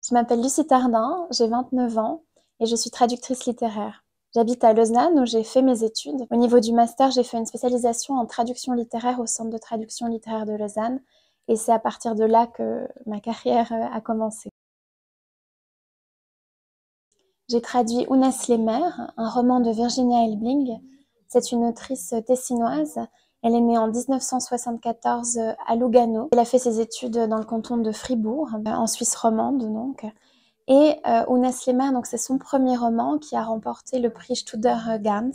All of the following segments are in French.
Je m'appelle Lucie Tardin, j'ai 29 ans et je suis traductrice littéraire. J'habite à Lausanne où j'ai fait mes études. Au niveau du master, j'ai fait une spécialisation en traduction littéraire au Centre de traduction littéraire de Lausanne et c'est à partir de là que ma carrière a commencé. J'ai traduit Ounès les mers, un roman de Virginia Elbling. C'est une autrice tessinoise. Elle est née en 1974 à Lugano. Elle a fait ses études dans le canton de Fribourg, en Suisse romande donc. Et Ounès les mers, donc c'est son premier roman qui a remporté le prix Studer Gans.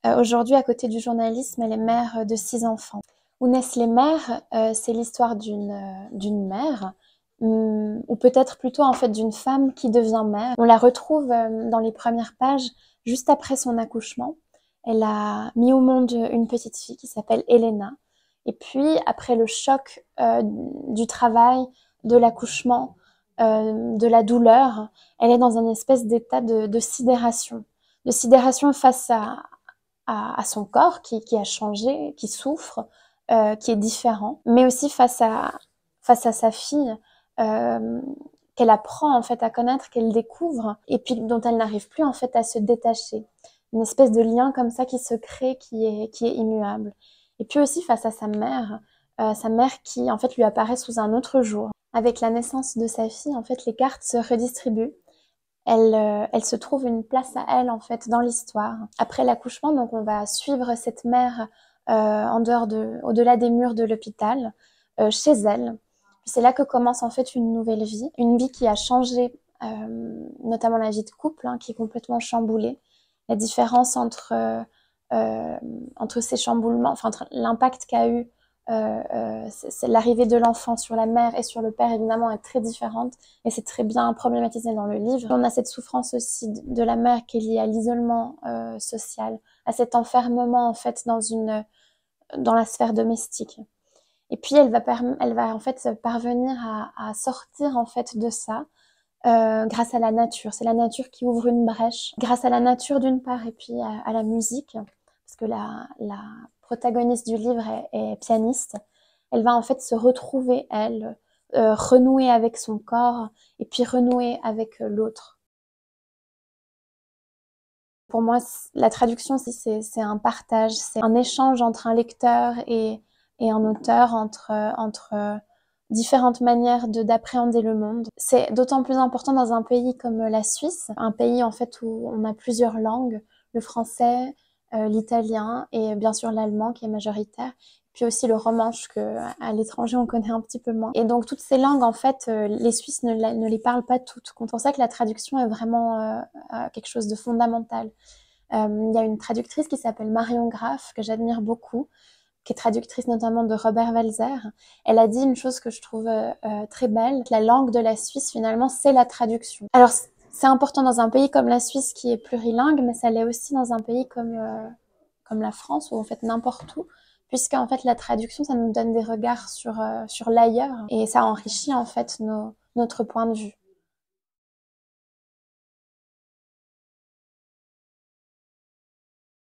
Aujourd'hui, à côté du journalisme, elle est mère de 6 enfants. Ounès les mers, c'est l'histoire d'une mère, ou peut-être plutôt en fait d'une femme qui devient mère. On la retrouve dans les premières pages, juste après son accouchement. Elle a mis au monde une petite fille qui s'appelle Elena. Et puis, après le choc du travail, de l'accouchement, de la douleur, elle est dans un espèce d'état de sidération. De sidération face à son corps qui a changé, qui souffre, qui est différent, mais aussi face à sa fille qu'elle apprend en fait à connaître, qu'elle découvre, et puis dont elle n'arrive plus en fait à se détacher. Une espèce de lien comme ça qui se crée, qui est immuable. Et puis aussi face à sa mère qui en fait lui apparaît sous un autre jour. Avec la naissance de sa fille, en fait, les cartes se redistribuent. Elle se trouve une place à elle, en fait, dans l'histoire. Après l'accouchement, donc, on va suivre cette mère au-delà des murs de l'hôpital, chez elle. Puis c'est là que commence, en fait, une nouvelle vie. Une vie qui a changé, notamment la vie de couple, hein, qui est complètement chamboulée. La différence entre ces chamboulements, enfin, entre l'impact qu'a eu c'est l'arrivée de l'enfant sur la mère et sur le père, évidemment, est très différente et c'est très bien problématisé dans le livre. On a cette souffrance aussi de la mère qui est liée à l'isolement social, à cet enfermement en fait dans la sphère domestique. Et puis elle va en fait parvenir à sortir en fait de ça grâce à la nature. C'est la nature qui ouvre une brèche. Grâce à la nature d'une part et puis à la musique, parce que la protagoniste du livre est pianiste. Elle va en fait se retrouver, elle, renouer avec son corps et puis renouer avec l'autre. Pour moi, la traduction, c'est un partage, c'est un échange entre un lecteur et un auteur, entre différentes manières d'appréhender le monde. C'est d'autant plus important dans un pays comme la Suisse, un pays en fait où on a plusieurs langues, le français, l'italien et bien sûr l'allemand qui est majoritaire, puis aussi le romanche que à l'étranger on connaît un petit peu moins. Et donc toutes ces langues en fait, les Suisses ne les parlent pas toutes. C'est pour ça que la traduction est vraiment quelque chose de fondamental. Il y a une traductrice qui s'appelle Marion Graff que j'admire beaucoup, qui est traductrice notamment de Robert Walser. Elle a dit une chose que je trouve très belle, que la langue de la Suisse finalement c'est la traduction. Alors c'est important dans un pays comme la Suisse qui est plurilingue, mais ça l'est aussi dans un pays comme la France ou en fait n'importe où, puisqu'en fait la traduction ça nous donne des regards sur l'ailleurs et ça enrichit en fait notre point de vue.